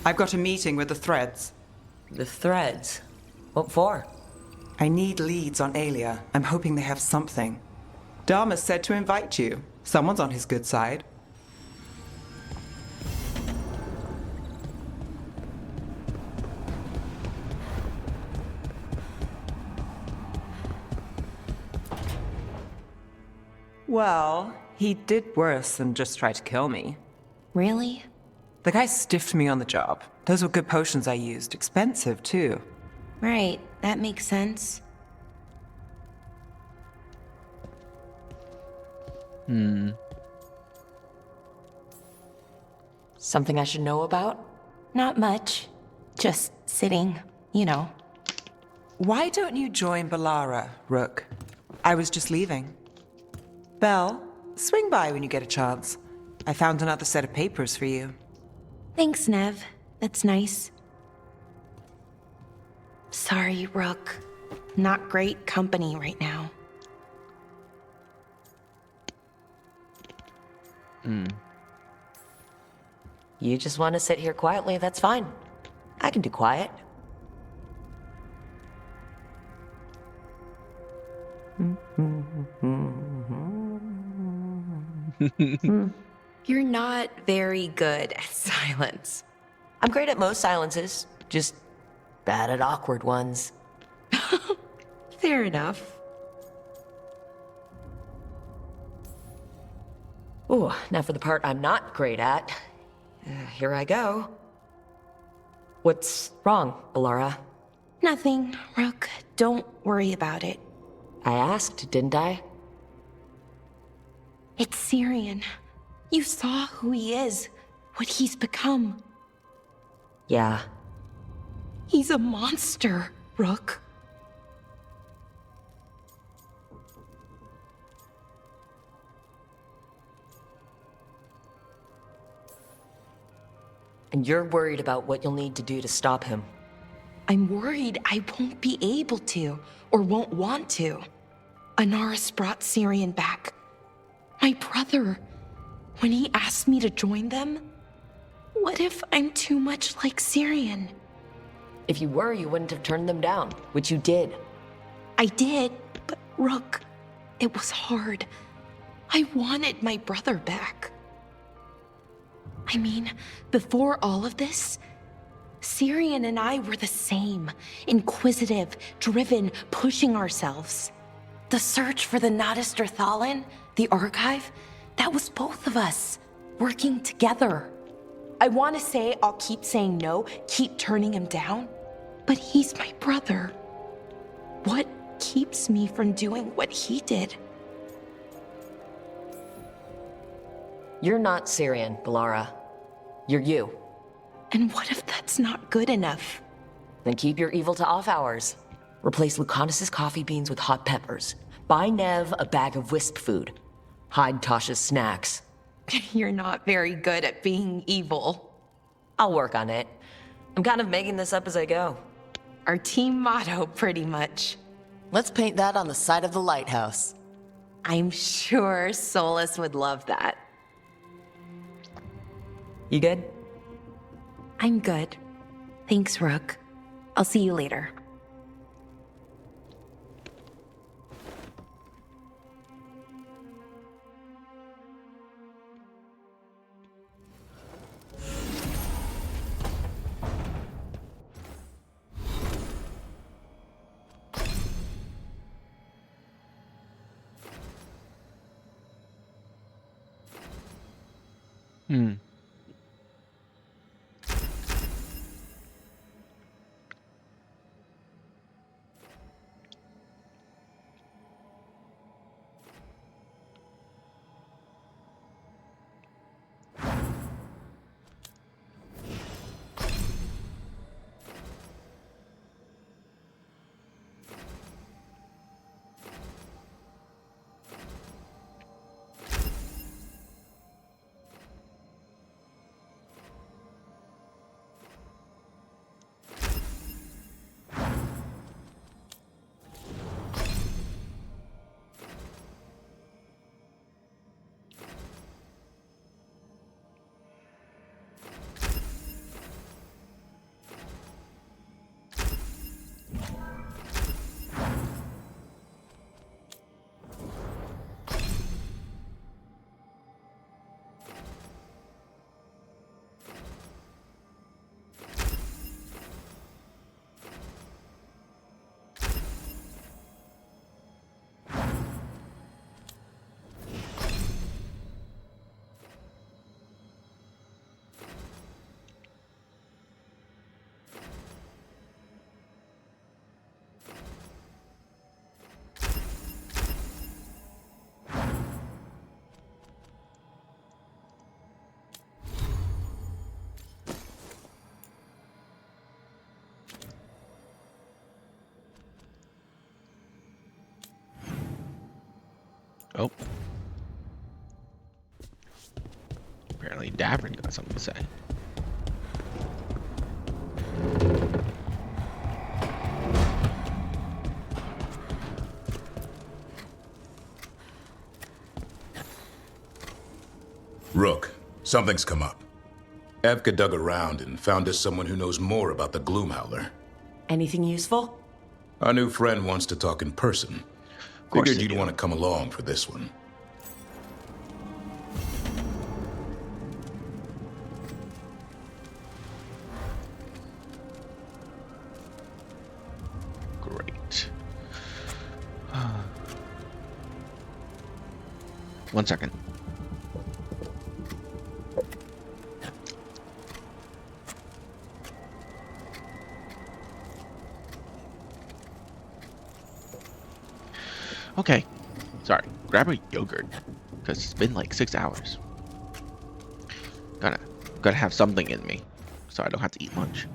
I've got a meeting with the Threads. The Threads? What for? I need leads on Alia. I'm hoping they have something. Dharma said to invite you. Someone's on his good side. Well, he did worse than just try to kill me. Really? The guy stiffed me on the job. Those were good potions I used. Expensive, too. Right, that makes sense. Something I should know about? Not much. Just sitting, you know. Why don't you join Balara, Rook? I was just leaving. Belle, swing by when you get a chance. I found another set of papers for you. Thanks, Nev. That's nice. Sorry, Rook. Not great company right now. You just want to sit here quietly, that's fine. I can do quiet. You're not very good at silence. I'm great at most silences, just bad at awkward ones. Fair enough. Ooh, now for the part I'm not great at. Here I go. What's wrong, Balara? Nothing, Rook. Don't worry about it. I asked, didn't I? It's Syrian. You saw who he is, what he's become. Yeah. He's a monster, Rook. And you're worried about what you'll need to do to stop him. I'm worried I won't be able to, or won't want to. Anaris brought Syrian back. My brother. When he asked me to join them, what if I'm too much like Syrian? If you were, you wouldn't have turned them down, which you did. I did, but Rook, it was hard. I wanted my brother back. I mean, before all of this, Syrian and I were the same. Inquisitive, driven, pushing ourselves. The search for the Nadister Thalin, the archive, that was both of us, working together. I want to say I'll keep saying no, keep turning him down, but he's my brother. What keeps me from doing what he did? You're not Syrian, Balara. You're you. And what if that's not good enough? Then keep your evil to off hours. Replace Lucanus's coffee beans with hot peppers. Buy Nev a bag of wisp food. Hide Tasha's snacks. You're not very good at being evil. I'll work on it. I'm kind of making this up as I go. Our team motto, pretty much. Let's paint that on the side of the lighthouse. I'm sure Solus would love that. You good? I'm good. Thanks, Rook. I'll see you later. Oh. Apparently Davin got something to say. Rook, something's come up. Evka dug around and found us someone who knows more about the Gloomhowler. Anything useful? Our new friend wants to talk in person. course Figured they you'd do. want to come along for this one. Great. 1 second. Okay. Sorry. Grab a yogurt. Because it's been like 6 hours. Gotta have something in me. So I don't have to eat lunch.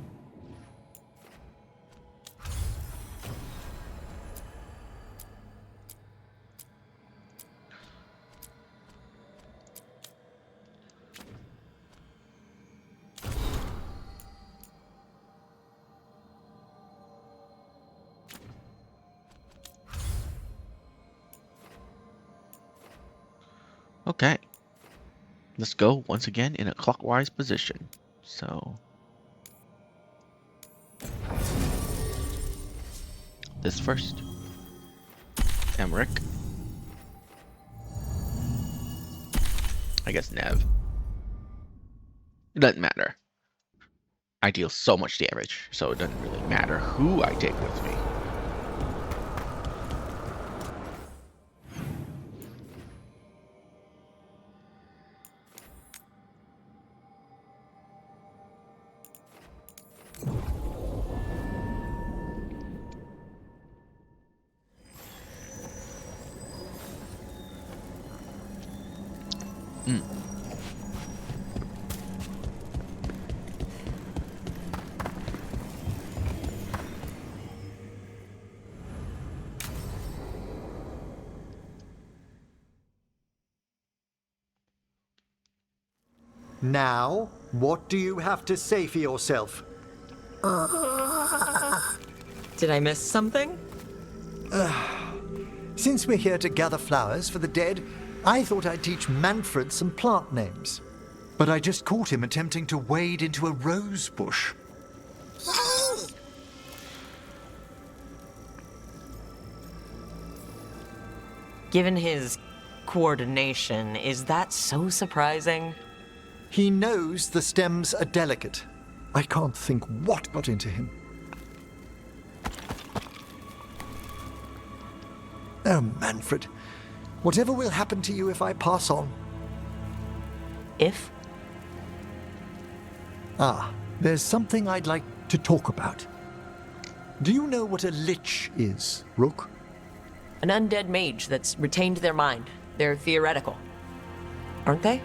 Okay. Let's go once again in a clockwise position. So this first. Emmerich. I guess Nev. It doesn't matter. I deal so much damage, so it doesn't really matter who I take with me. Now, what do you have to say for yourself? Did I miss something? Since we're here to gather flowers for the dead, I thought I'd teach Manfred some plant names. But I just caught him attempting to wade into a rose bush. Given his coordination, is that so surprising? He knows the stems are delicate. I can't think what got into him. Oh, Manfred. Whatever will happen to you if I pass on? If? Ah, there's something I'd like to talk about. Do you know what a lich is, Rook? An undead mage that's retained their mind. They're theoretical. Aren't they?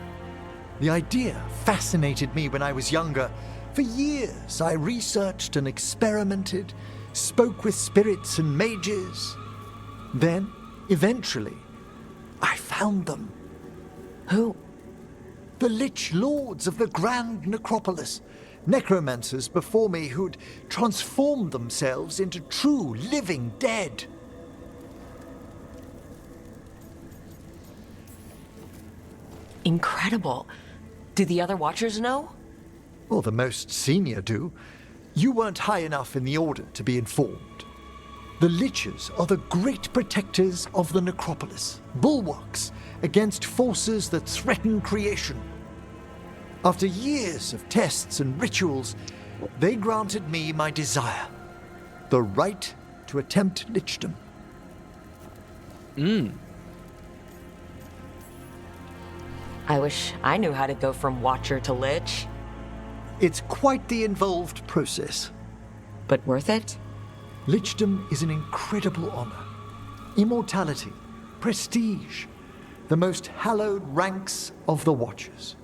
The idea fascinated me when I was younger. For years, I researched and experimented, spoke with spirits and mages. Then, eventually, I found them. Who? The Lich Lords of the Grand Necropolis. Necromancers before me who'd transformed themselves into true living dead. Incredible. Do the other Watchers know? Well, the most senior do. You weren't high enough in the Order to be informed. The Liches are the great protectors of the Necropolis, bulwarks against forces that threaten creation. After years of tests and rituals, they granted me my desire, the right to attempt lichdom. I wish I knew how to go from Watcher to Lich. It's quite the involved process. But worth it? Lichdom is an incredible honor. Immortality, prestige, the most hallowed ranks of the Watchers,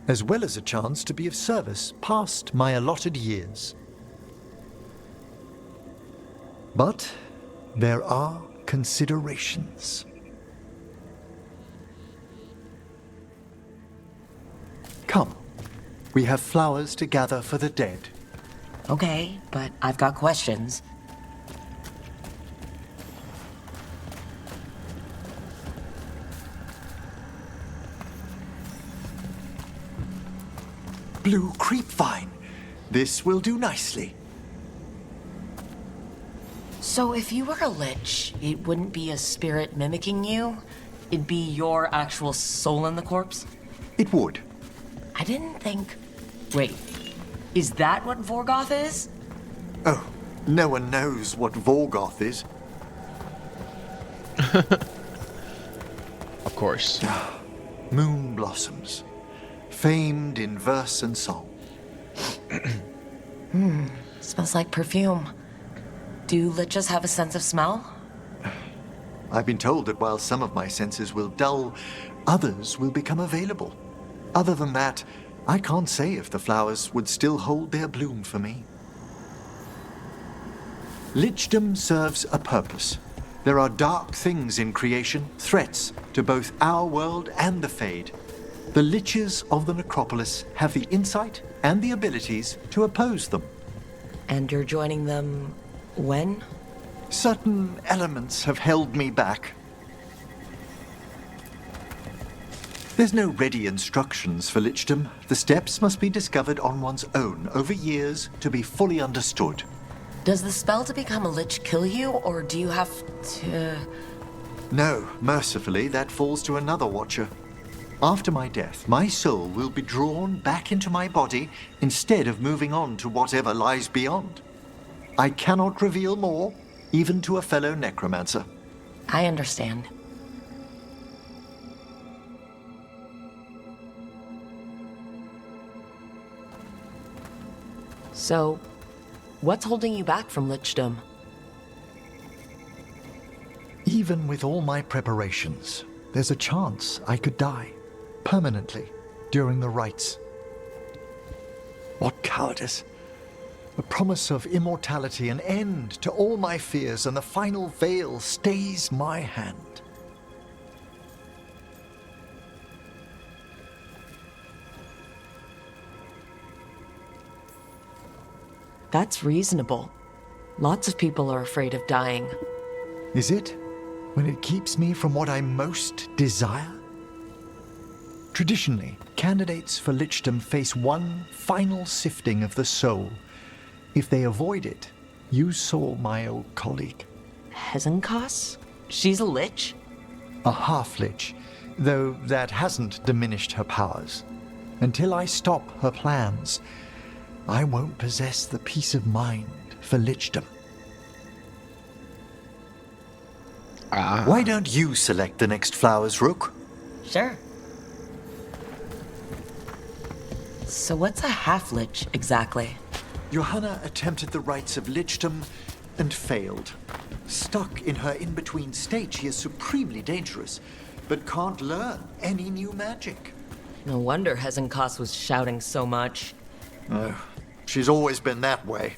as well as a chance to be of service past my allotted years. But there are considerations. Come. We have flowers to gather for the dead. Okay, but I've got questions. Blue creepvine. This will do nicely. So if you were a lich, it wouldn't be a spirit mimicking you? It'd be your actual soul in the corpse? It would. I didn't think... Wait, is that what Vorgoth is? Oh, no one knows what Veilguard is. Of course. Moon blossoms. Famed in verse and song. Smells like perfume. Do liches have a sense of smell? I've been told that while some of my senses will dull, others will become available. Other than that, I can't say if the flowers would still hold their bloom for me. Lichdom serves a purpose. There are dark things in creation, threats to both our world and the Fade. The liches of the necropolis have the insight and the abilities to oppose them. And you're joining them when? Certain elements have held me back. There's no ready instructions for lichdom. The steps must be discovered on one's own over years to be fully understood. Does the spell to become a lich kill you, or do you have to... No, mercifully, that falls to another watcher. After my death, my soul will be drawn back into my body instead of moving on to whatever lies beyond. I cannot reveal more, even to a fellow necromancer. I understand. So, what's holding you back from lichdom? Even with all my preparations, there's a chance I could die permanently during the rites. What cowardice! The promise of immortality, an end to all my fears, and the final veil stays my hand. That's reasonable. Lots of people are afraid of dying. Is it? When it keeps me from what I most desire? Traditionally, candidates for lichdom face one final sifting of the soul. If they avoid it, you saw my old colleague. Hezenkas? She's a lich? A half-lich, though that hasn't diminished her powers. Until I stop her plans, I won't possess the peace of mind for lichdom. Why don't you select the next flowers, Rook? Sure. So what's a half-lich exactly? Johanna attempted the rites of lichdom and failed. Stuck in her in-between state, she is supremely dangerous, but can't learn any new magic. No wonder Hezenkas was shouting so much. Oh, she's always been that way.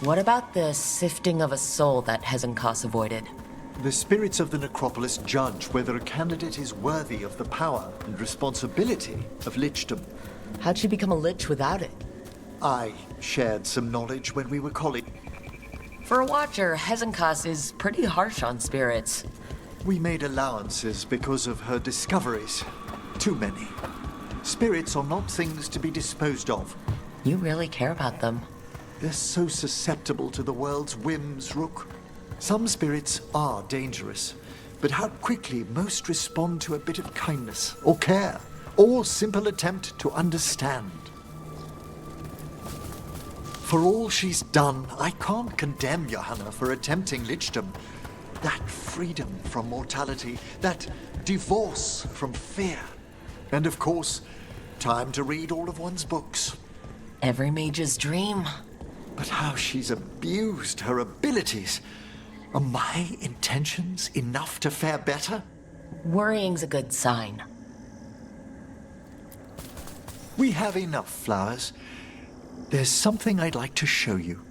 What about the sifting of a soul that Hezenkas avoided? The spirits of the necropolis judge whether a candidate is worthy of the power and responsibility of lichdom. How'd she become a lich without it? I shared some knowledge when we were colleagues. For a watcher, Hezenkas is pretty harsh on spirits. We made allowances because of her discoveries. Too many. Spirits are not things to be disposed of. You really care about them. They're so susceptible to the world's whims, Rook. Some spirits are dangerous, but how quickly most respond to a bit of kindness, or care, or simple attempt to understand. For all she's done, I can't condemn Johanna for attempting lichdom. That freedom from mortality, that divorce from fear. And of course, time to read all of one's books. Every mage's dream. But how she's abused her abilities. Are my intentions enough to fare better? Worrying's a good sign. We have enough flowers. There's something I'd like to show you.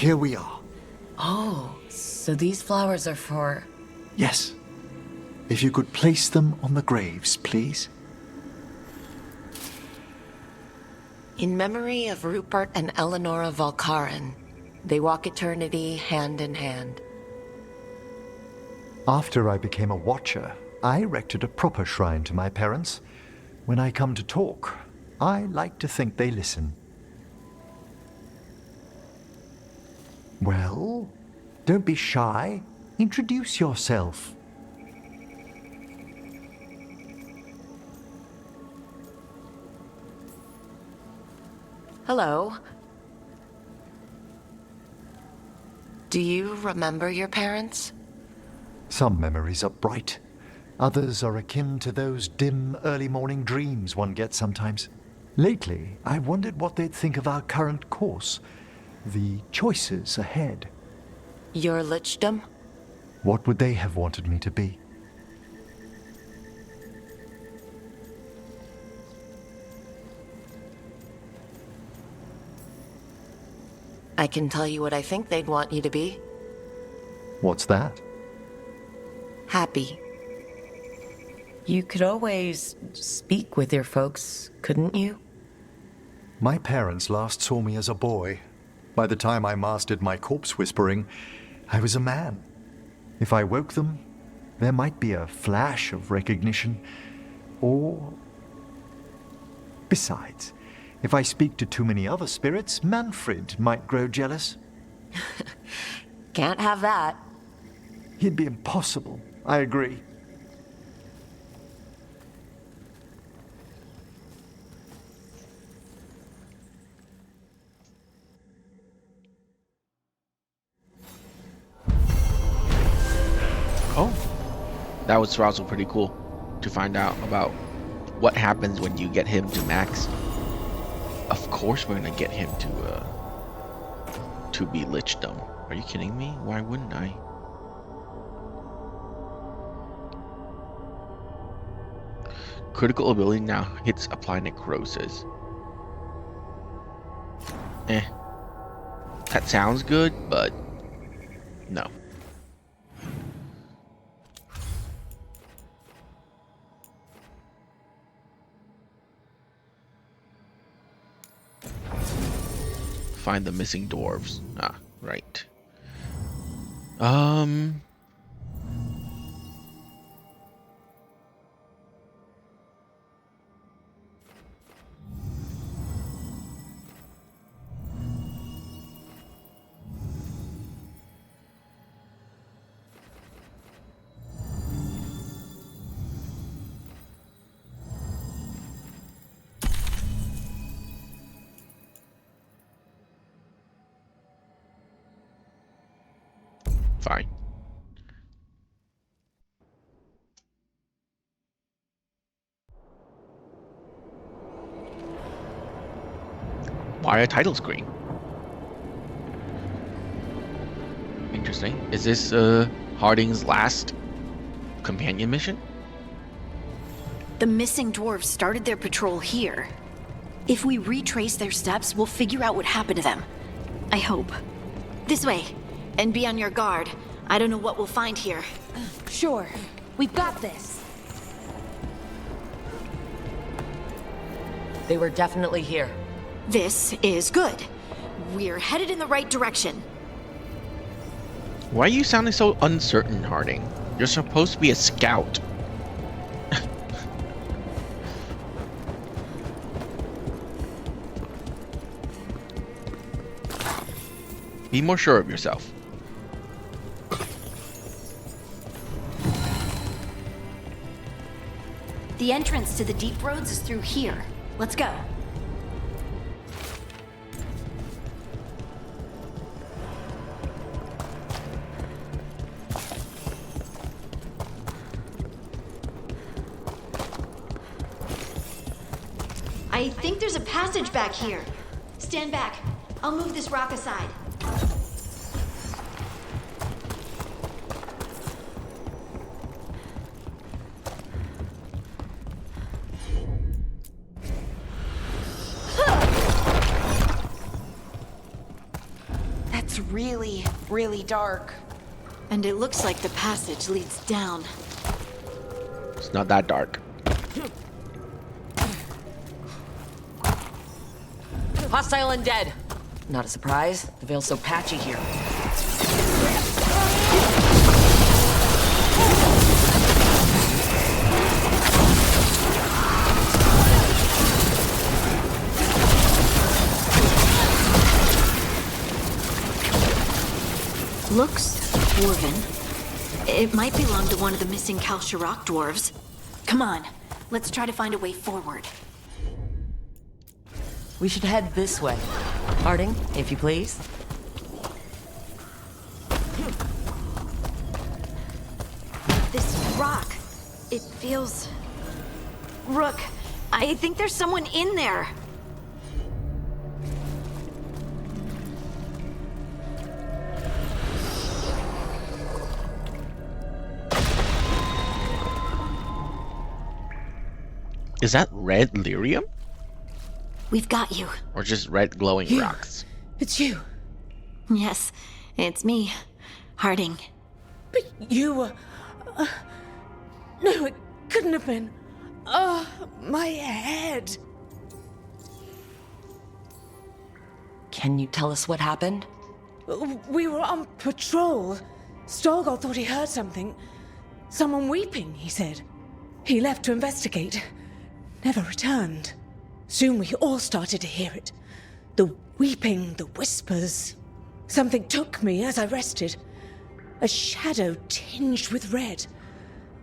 here we are. Oh, so these flowers are for... Yes. If you could place them on the graves, please. In memory of Rupert and Eleonora Valkarin, they walk eternity hand in hand. After I became a watcher, I erected a proper shrine to my parents. When I come to talk, I like to think they listen. Well, don't be shy. Introduce yourself. Hello. Do you remember your parents? Some memories are bright. Others are akin to those dim early morning dreams one gets sometimes. Lately, I wondered what they'd think of our current course, the choices ahead. Your lichdom? What would they have wanted me to be? I can tell you what I think they'd want you to be. What's that? Happy. You could always speak with your folks, couldn't you? My parents last saw me as a boy. By the time I mastered my corpse whispering, I was a man. If I woke them, there might be a flash of recognition, or... Besides, if I speak to too many other spirits, Manfred might grow jealous. Can't have that. He'd be impossible, I agree. Oh, that was also pretty cool to find out about what happens when you get him to max. Of course we're gonna get him to be lichdom. Are you kidding me? Why wouldn't I? Critical ability now hits apply necrosis. That sounds good, but no. Find the missing dwarves. Ah, right. Fine. Why a title screen? Interesting. Is this Harding's last companion mission? The missing dwarves started their patrol here. If we retrace their steps, we'll figure out what happened to them. I hope. This way. And be on your guard. I don't know what we'll find here. Sure. We've got this. They were definitely here. This is good. We're headed in the right direction. Why are you sounding so uncertain, Harding? You're supposed to be a scout. Be more sure of yourself. The entrance to the deep roads is through here. Let's go. I think there's a passage back here. Stand back. I'll move this rock aside. really, really dark. And it looks like the passage leads down. It's not that dark. Hostile and dead. Not a surprise. The Veil's so patchy here. Looks dwarven. It might belong to one of the missing Kalsharok dwarves. Come on, let's try to find a way forward. We should head this way. Harding, if you please. This rock, it feels... Rook, I think there's someone in there. Is that red lyrium? We've got you. Or just red glowing rocks? It's you. Yes, it's me, Harding. But you were... no, it couldn't have been. Oh, my head. Can you tell us what happened? We were on patrol. Stolgol thought he heard something. Someone weeping, he said. He left to investigate. Never returned. Soon we all started to hear it. The weeping, the whispers. Something took me as I rested. A shadow tinged with red.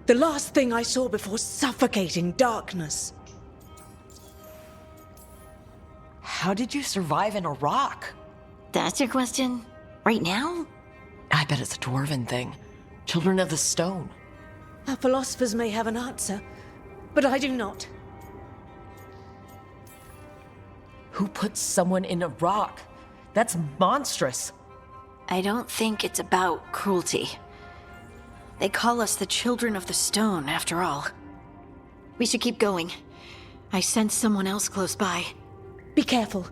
The last thing I saw before suffocating darkness. How did you survive in a rock? That's your question? Right now? I bet it's a dwarven thing. Children of the Stone. Our philosophers may have an answer, but I do not. Who puts someone in a rock? That's monstrous. I don't think it's about cruelty. They call us the Children of the Stone, after all. We should keep going. I sense someone else close by. Be careful.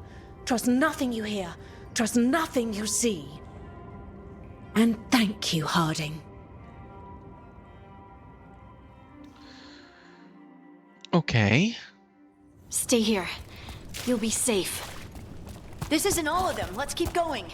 Trust nothing you hear. Trust nothing you see. And thank you, Harding. Okay. Stay here. You'll be safe. This isn't all of them. Let's keep going.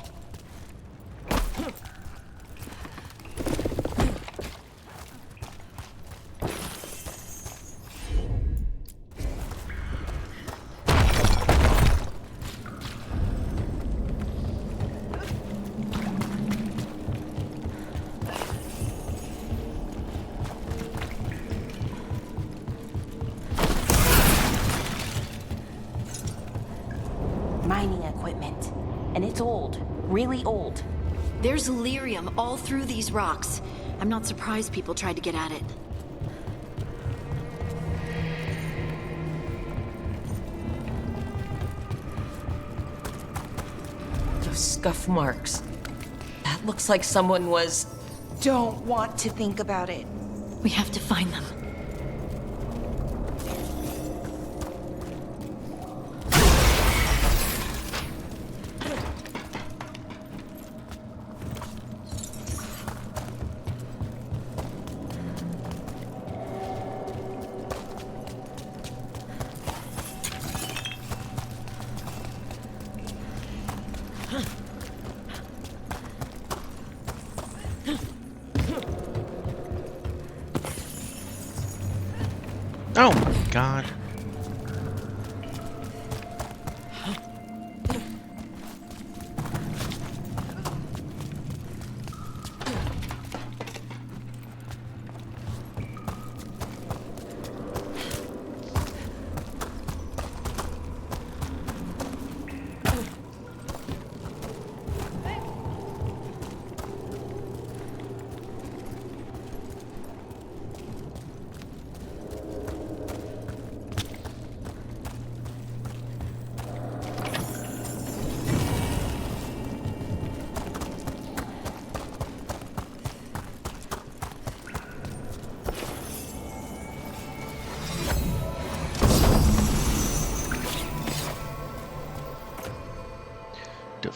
Mining equipment. And it's old. Really old. There's lyrium all through these rocks. I'm not surprised people tried to get at it. Those scuff marks. That looks like someone was... Don't want to think about it. We have to find them. Oh my god.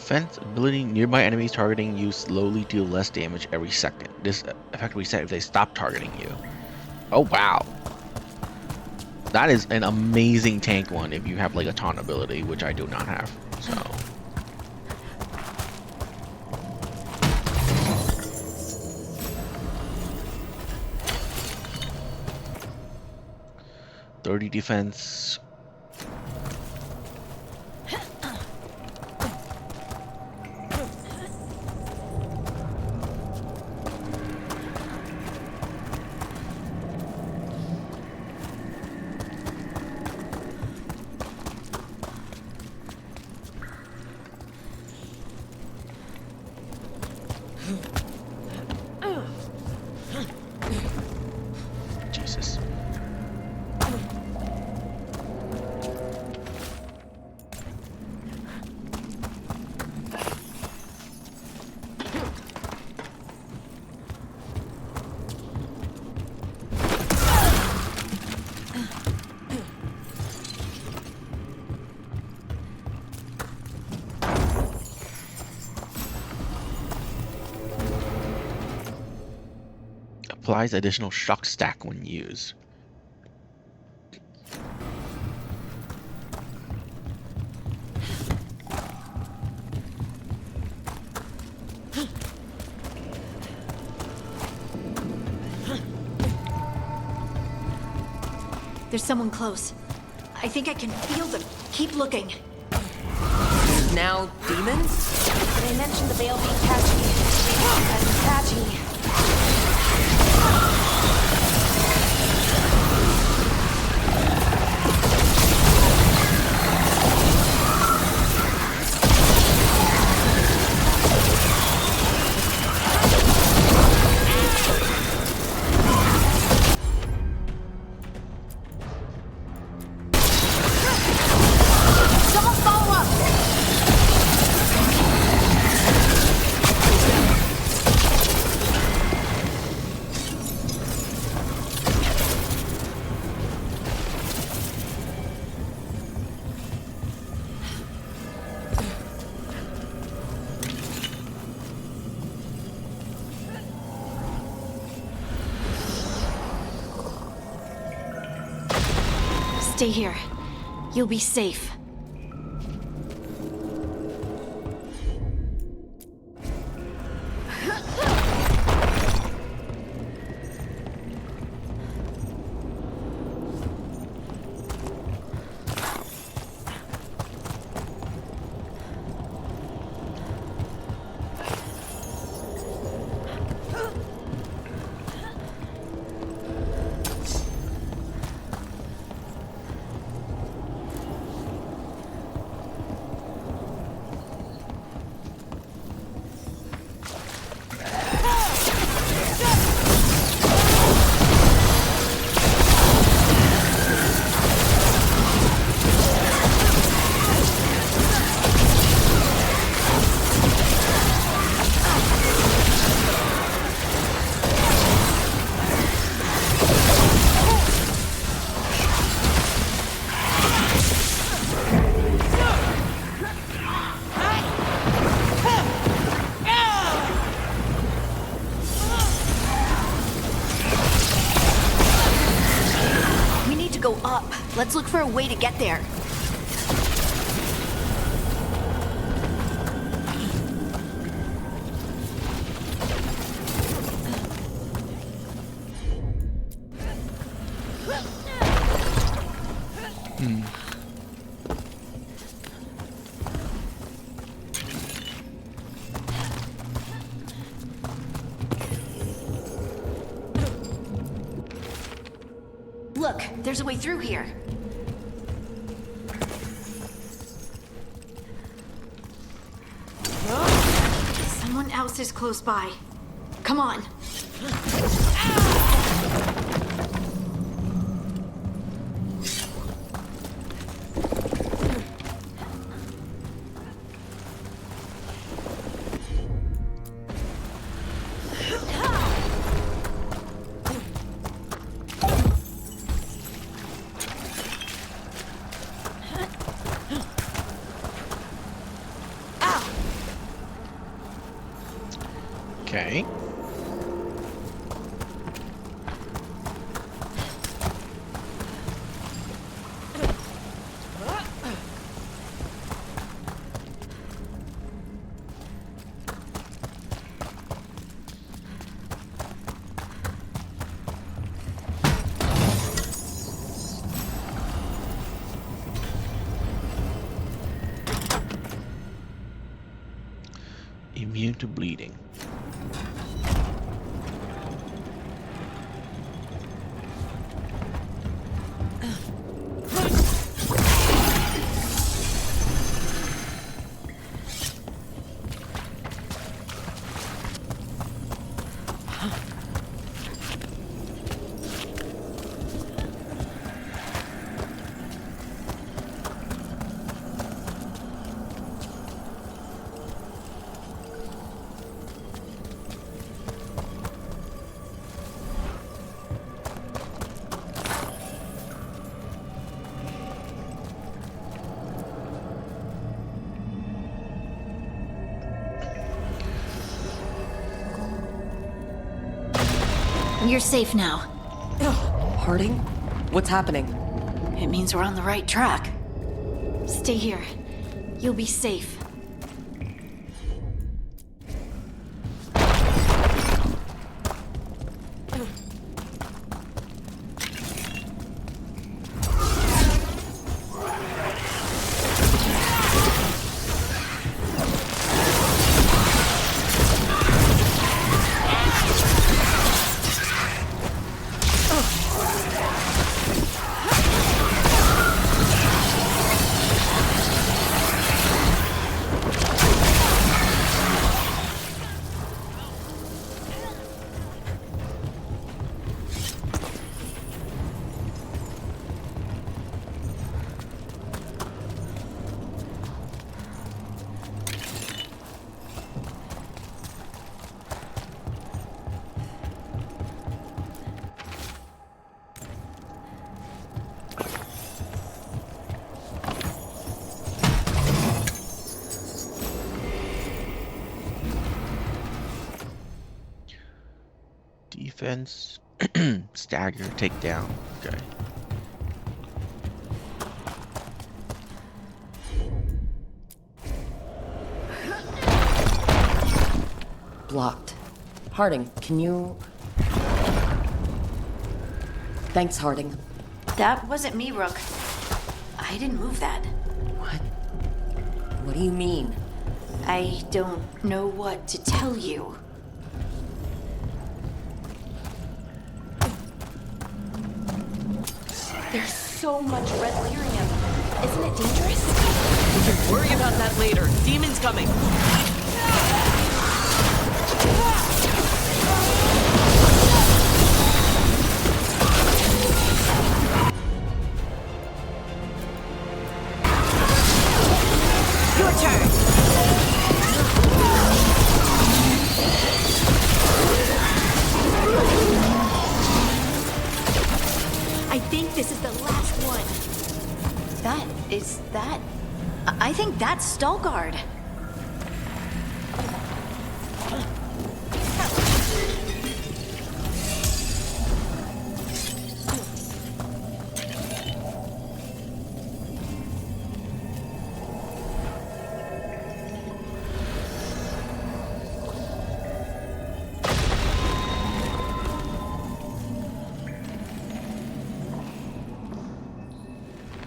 defense ability. Nearby enemies targeting you slowly deal less damage every second. This effect reset if they stop targeting you. Oh wow. That is an amazing tank one if you have like a taunt ability, which I do not have. So 30 defense. Jesus. Applies additional shock stack when used. There's someone close. I think I can feel them. Keep looking. Now demons? They mentioned the veil being patchy. That's patchy. Stay here. You'll be safe. Go up. Let's look for a way to get there. Look, there's a way through here. Someone else is close by. Come on. Okay. Immune to bleeding. You're safe now. Harding? What's happening? It means we're on the right track. Stay here. You'll be safe. Defense, stagger, takedown. Okay. Blocked. Harding, can you... Thanks, Harding. That wasn't me, Rook. I didn't move that. What? What do you mean? I don't know what to tell you. There's so much red lyrium. Isn't it dangerous? We can worry about that later. Demon's coming. Your turn. I think this is the last one. I think that's Veilguard.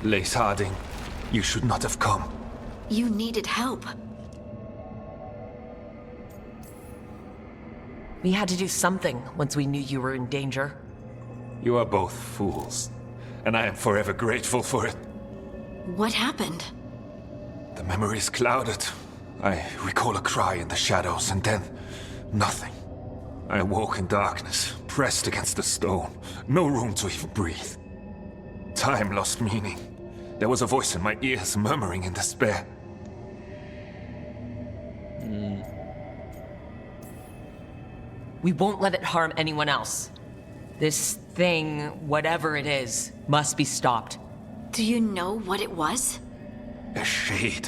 Lace Harding, you should not have come. You needed help. We had to do something once we knew you were in danger. You are both fools, and I am forever grateful for it. What happened? The memory's clouded. I recall a cry in the shadows, and then nothing. I awoke in darkness, pressed against the stone. No room to even breathe. Time lost meaning. There was a voice in my ears murmuring in despair. We won't let it harm anyone else. This thing, whatever it is, must be stopped. Do you know what it was? A shade.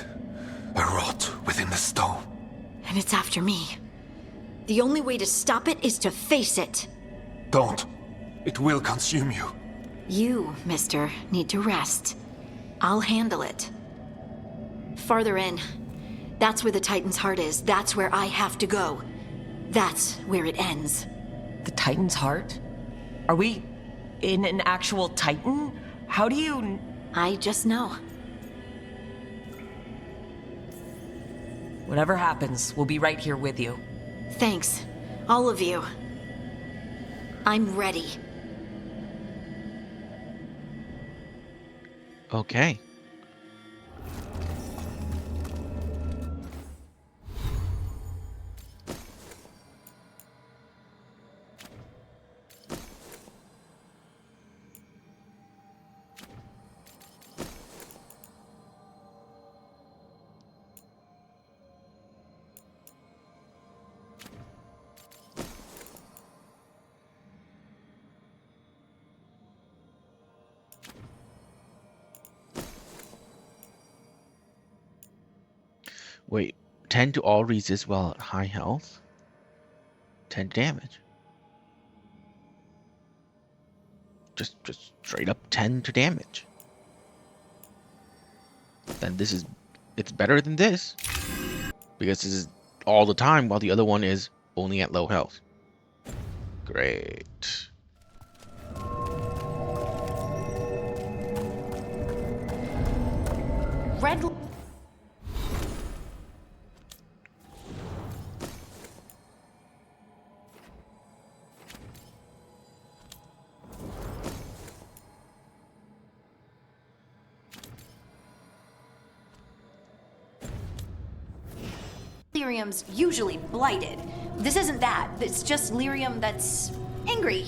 A rot within the stone. And it's after me. The only way to stop it is to face it. Don't. It will consume you. You, mister, need to rest. I'll handle it. Farther in. That's where the Titan's heart is. That's where I have to go. That's where it ends. The Titan's heart? Are we in an actual Titan? How do you... I just know. Whatever happens, we'll be right here with you. Thanks. All of you. I'm ready. Okay. Wait, 10 to all resist while at high health? 10 damage. Just straight up 10 to damage. Then it's better than this. Because this is all the time while the other one is only at low health. Great. Red... Lyrium's usually blighted. This isn't that. It's just lyrium that's angry.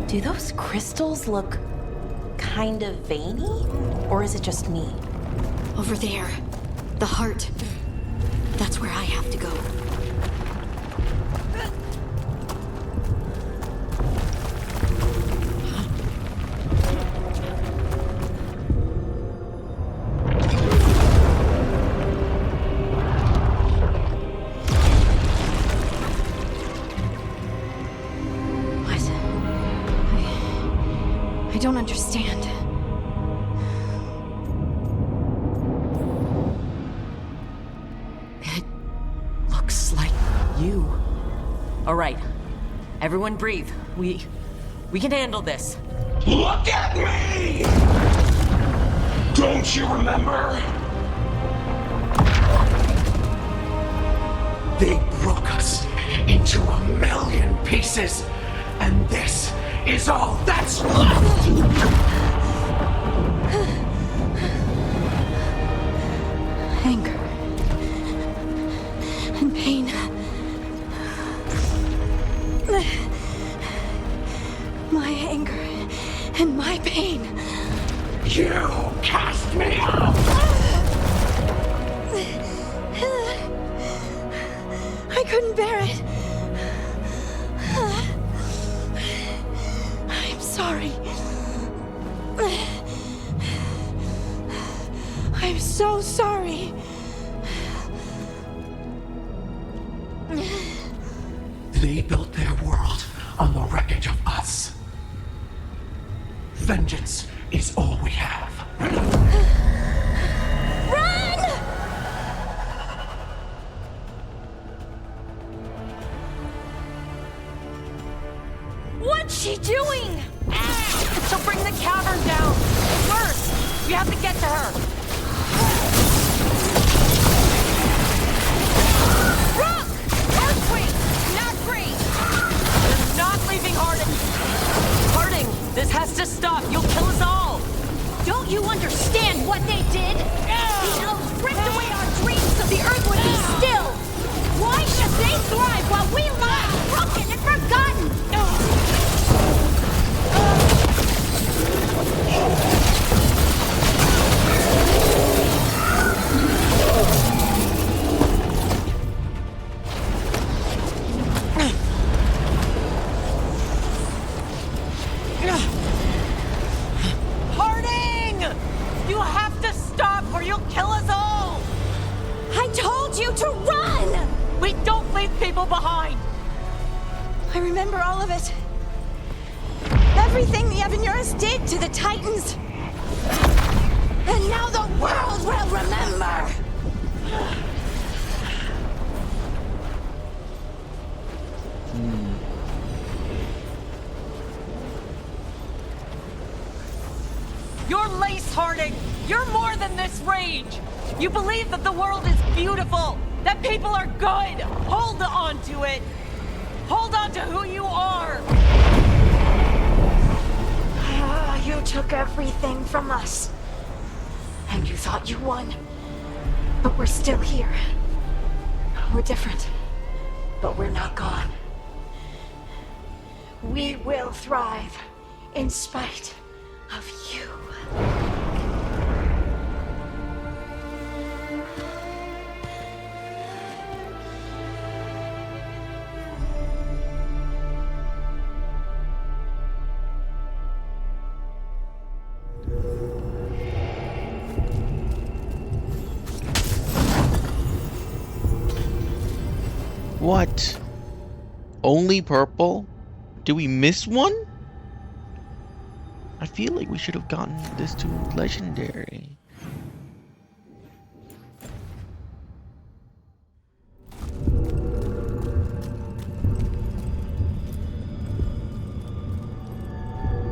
Do those crystals look kind of veiny? Or is it just me? Over there. The heart. That's where I have to go. I don't understand. It looks like you. All right, everyone breathe. We can handle this. Look at me! Don't you remember? They broke us into a million pieces, and this is all that's left! Anger. And pain. My anger and my pain. You cast me out! I couldn't bear it. I'm sorry. I'm so sorry. They built their world on the wreckage of us. Vengeance is all we have. Run! What's she doing? She'll bring the cavern down. First, we have to get to her. Rook! Earthquake! Not great! We're not leaving Harding. Harding, this has to stop. You'll kill us all. Don't you understand what they did? The elves ripped away our dreams so the earth would be still. Why should they thrive while we lie broken and forgotten? people behind! I remember all of it. Everything the Evanurus did to the Titans. And now the world will remember! You're lace-hearted! You're more than this rage! You believe that the world is beautiful! That people are good! Hold on to it! Hold on to who you are! You took everything from us. And you thought you won. But we're still here. We're different. But we're not gone. We will thrive in spite of you. What? Only purple? Did we miss one? I feel like we should have gotten this to legendary.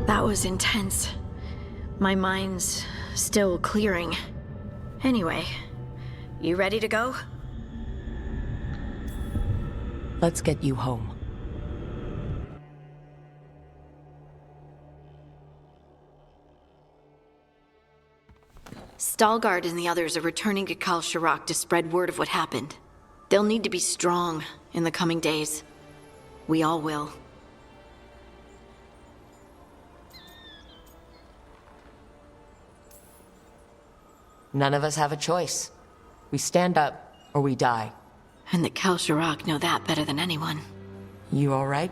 That was intense. My mind's still clearing. Anyway, you ready to go? Let's get you home. Stalgard and the others are returning to Kal Shirak to spread word of what happened. They'll need to be strong in the coming days. We all will. None of us have a choice. We stand up, or we die. And the Kal Shirak know that better than anyone. You all right?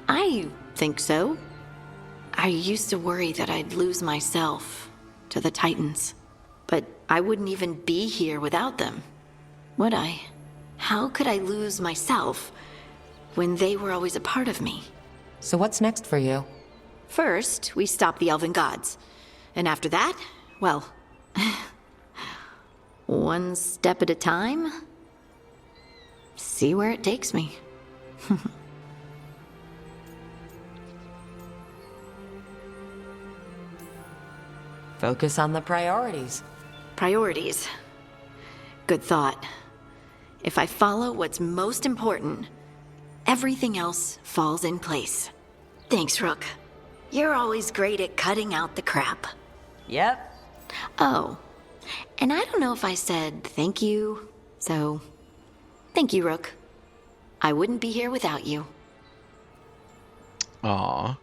I think so. I used to worry that I'd lose myself to the Titans. But I wouldn't even be here without them, would I? How could I lose myself when they were always a part of me? So what's next for you? First, we stop the Elven Gods. And after that, well, one step at a time. See where it takes me. Focus on the priorities. Priorities. Good thought. If I follow what's most important, everything else falls in place. Thanks, Rook. You're always great at cutting out the crap. Yep. Oh, and I don't know if I said thank you, so thank you, Rook. I wouldn't be here without you. Aww.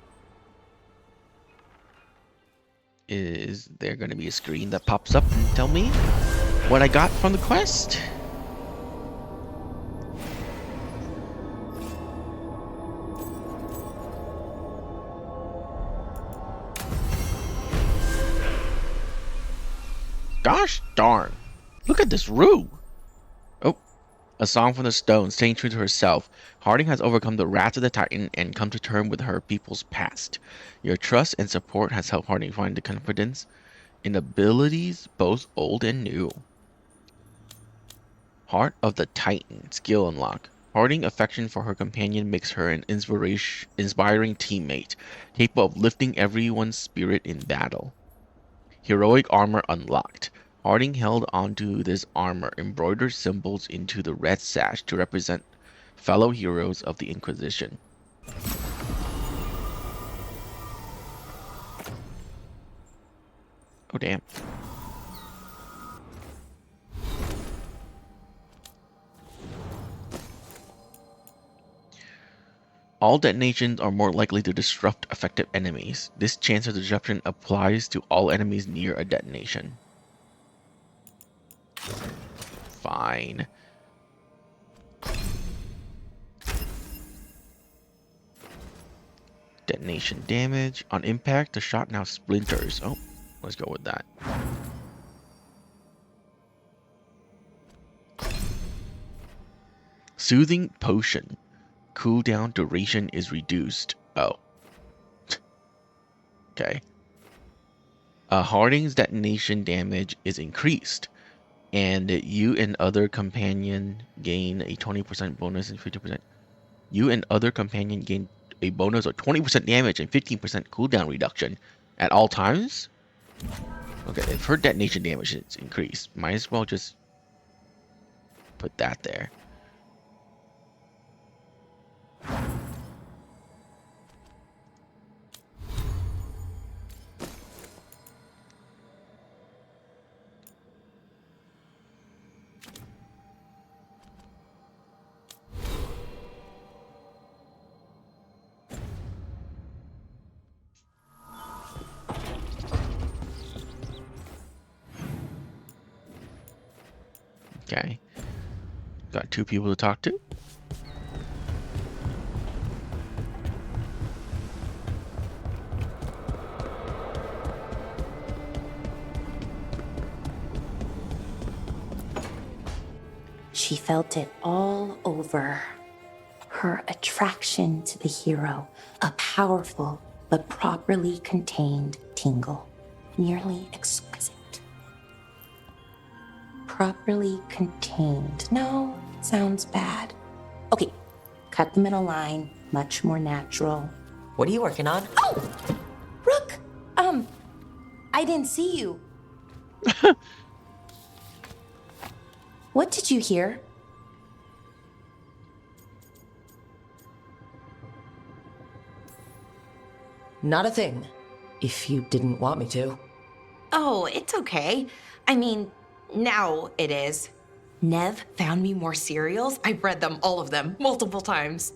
Is there going to be a screen that pops up and tell me what I got from the quest? Gosh darn. Look at this rue. Oh, a song from the stone, staying true to herself. Harding has overcome the wrath of the Titan and come to terms with her people's past. Your trust and support has helped Harding find the confidence in abilities both old and new. Heart of the Titan, skill unlock. Harding affection for her companion makes her an inspiring teammate, capable of lifting everyone's spirit in battle. Heroic armor unlocked. Harding held onto this armor, embroidered symbols into the red sash to represent fellow heroes of the Inquisition. Oh damn. All detonations are more likely to disrupt effective enemies. This chance of disruption applies to all enemies near a detonation. Fine. Detonation damage. On impact, the shot now splinters. Oh, let's go with that. Soothing potion. Cooldown duration is reduced. Oh. Okay. Harding's detonation damage is increased. And you and other companion gain a 20% bonus and 50%. You and other companion gain a bonus of 20% damage and 15% cooldown reduction at all times? Okay, if her detonation damage is increased, might as well just put that there. Okay. Got 2 people to talk to. She felt it all over. Her attraction to the hero, a powerful but properly contained tingle, nearly exquisite. Properly contained. No, sounds bad. Okay, cut the middle line, much more natural. What are you working on? Oh! Rook! I didn't see you. What did you hear? Not a thing. If you didn't want me to. Oh, it's okay. I mean, now it is. Nev found me more cereals. I've read them, all of them, multiple times.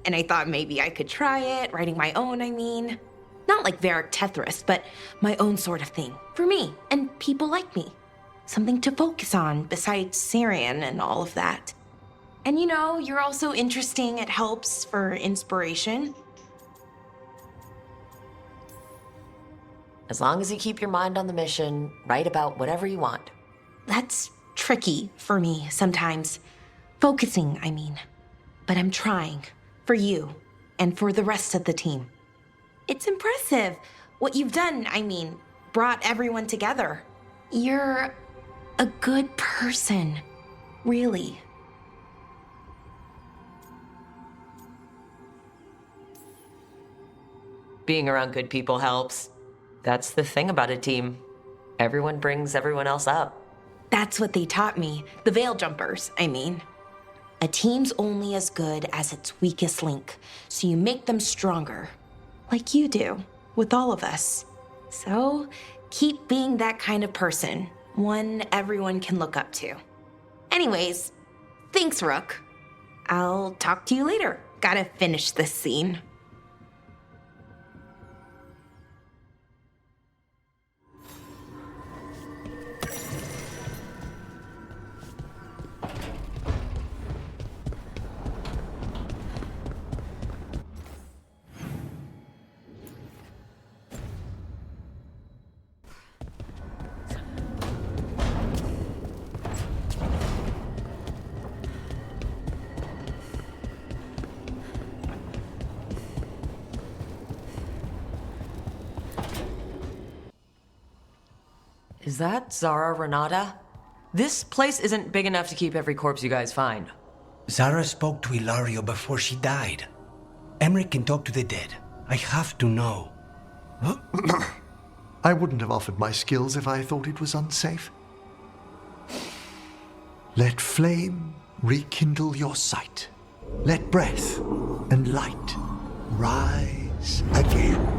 And I thought maybe I could try it, writing my own, I mean. Not like Varric Tethrus, but my own sort of thing. For me, and people like me. Something to focus on besides Syrian and all of that. And you know, you're also interesting. It helps for inspiration. As long as you keep your mind on the mission, write about whatever you want. That's tricky for me sometimes. Focusing, I mean. But I'm trying. For you. And for the rest of the team. It's impressive. What you've done, I mean, brought everyone together. You're a good person. Really. Being around good people helps. That's the thing about a team. Everyone brings everyone else up. That's what they taught me. The veil jumpers, I mean. A team's only as good as its weakest link, so you make them stronger. Like you do, with all of us. So, keep being that kind of person. One everyone can look up to. Anyways, thanks, Rook. I'll talk to you later. Gotta finish this scene. Is that Zara Renata? This place isn't big enough to keep every corpse you guys find. Zara spoke to Ilario before she died. Emmerich can talk to the dead. I have to know. I wouldn't have offered my skills if I thought it was unsafe. Let flame rekindle your sight. Let breath and light rise again.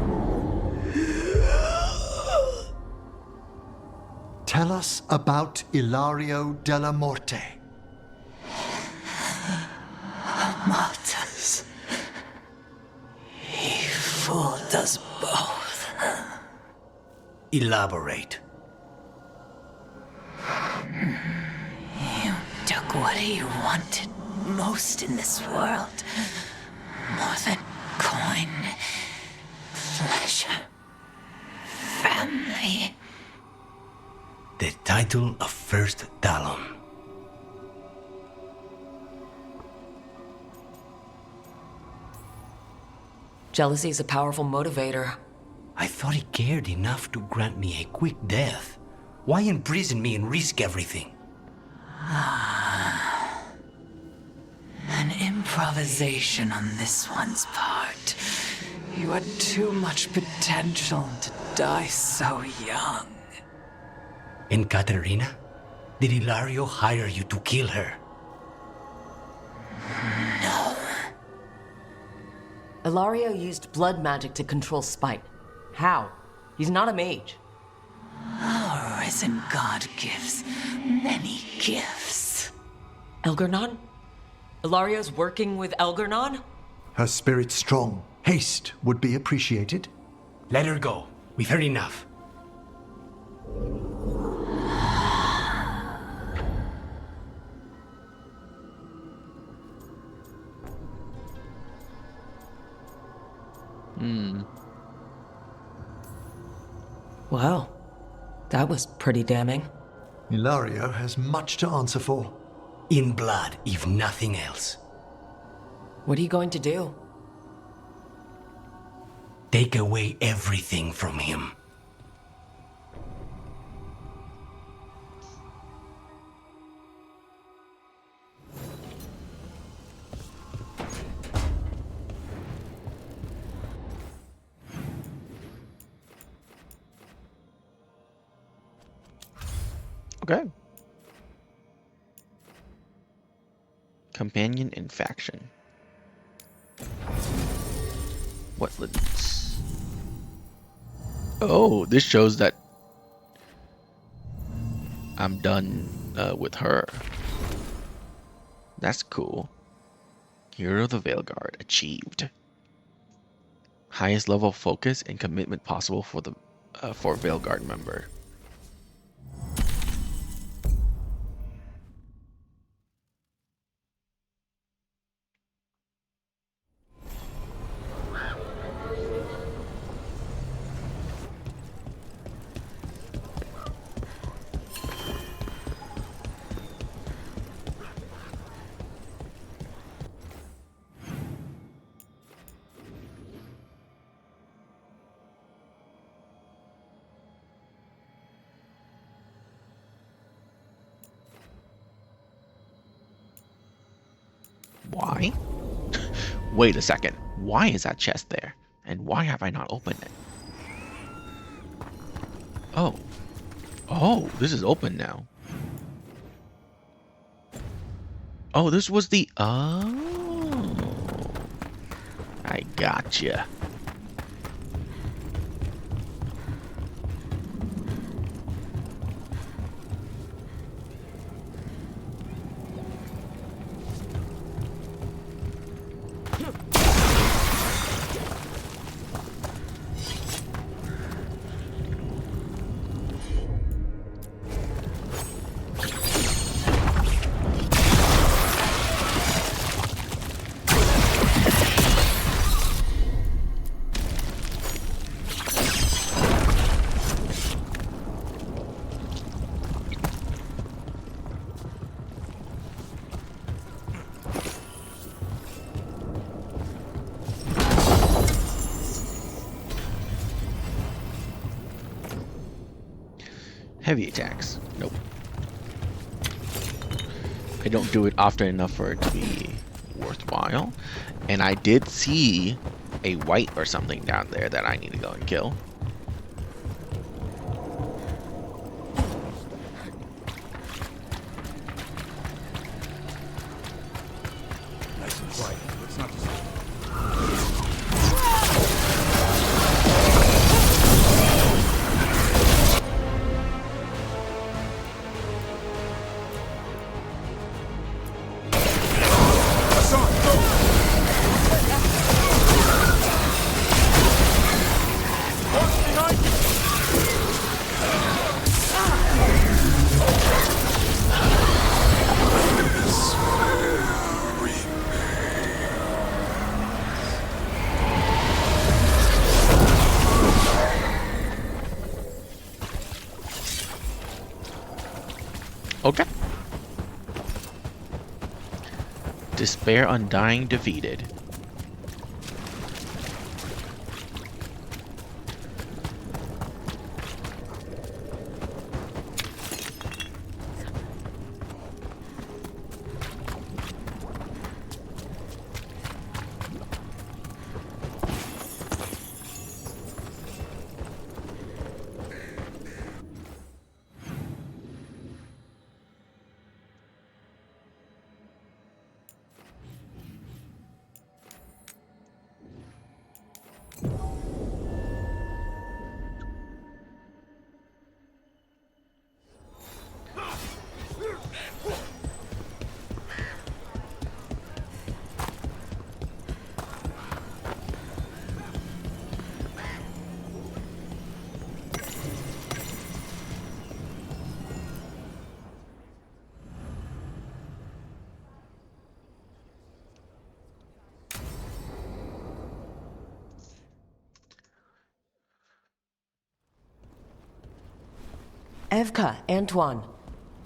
Tell us about Ilario della Morte. Martyrs. He fooled us both. Elaborate. You took what he wanted most in this world. More than coin, pleasure, family. The title of First Talon. Jealousy is a powerful motivator. I thought he cared enough to grant me a quick death. Why imprison me and risk everything? An improvisation on this one's part. You had too much potential to die so young. And Katerina? Did Ilario hire you to kill her? No. Ilario used blood magic to control spite. How? He's not a mage. Our risen god gives many gifts. Elgernon? Ilario's working with Elgernon? Her spirit strong. Haste would be appreciated. Let her go. We've heard enough. Well, that was pretty damning. Ilario has much to answer for. In blood, if nothing else. What are you going to do? Take away everything from him. Okay. Companion and faction. What leads? Oh, this shows that I'm done with her. That's cool. Hero of the Veilguard achieved. Highest level of focus and commitment possible for the for Veilguard member. Why? Wait a second. Why is that chest there? And why have I not opened it? Oh. Oh, this is open now. Oh, this was the... Oh. I gotcha. Heavy attacks. Nope. I don't do it often enough for it to be worthwhile. And I did see a white or something down there that I need to go and kill. Nice and quiet. Let's not disturb. Okay. Despair Undying defeated. Evka, Antoine,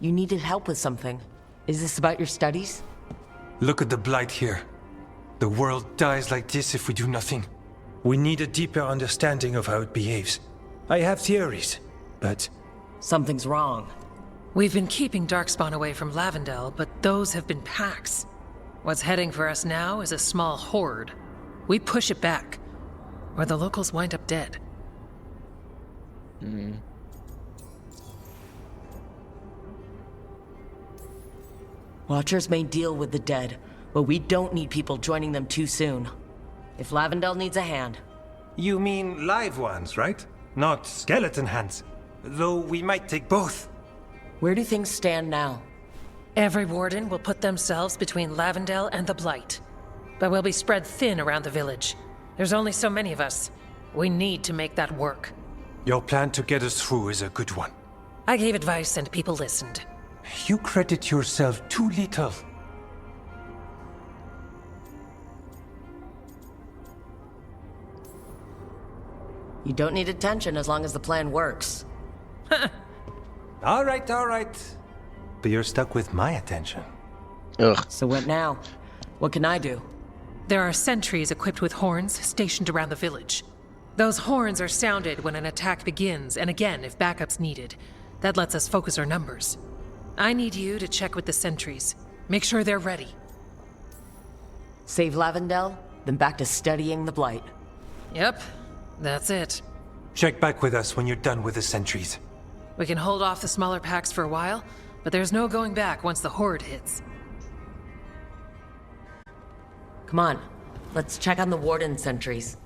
you needed help with something. Is this about your studies? Look at the blight here. The world dies like this if we do nothing. We need a deeper understanding of how it behaves. I have theories, but... Something's wrong. We've been keeping Darkspawn away from Lavendel, but those have been packs. What's heading for us now is a small horde. We push it back, or the locals wind up dead. Watchers may deal with the dead, but we don't need people joining them too soon. If Lavendel needs a hand. You mean live ones, right? Not skeleton hands. Though we might take both. Where do things stand now? Every warden will put themselves between Lavendel and the Blight. But we'll be spread thin around the village. There's only so many of us. We need to make that work. Your plan to get us through is a good one. I gave advice and people listened. You credit yourself too little. You don't need attention as long as the plan works. All right. But you're stuck with my attention. Ugh. So what now? What can I do? There are sentries equipped with horns stationed around the village. Those horns are sounded when an attack begins, and again if backup's needed. That lets us focus our numbers. I need you to check with the sentries. Make sure they're ready. Save Lavendel, then back to studying the Blight. Yep, that's it. Check back with us when you're done with the sentries. We can hold off the smaller packs for a while, but there's no going back once the horde hits. Come on, let's check on the warden sentries.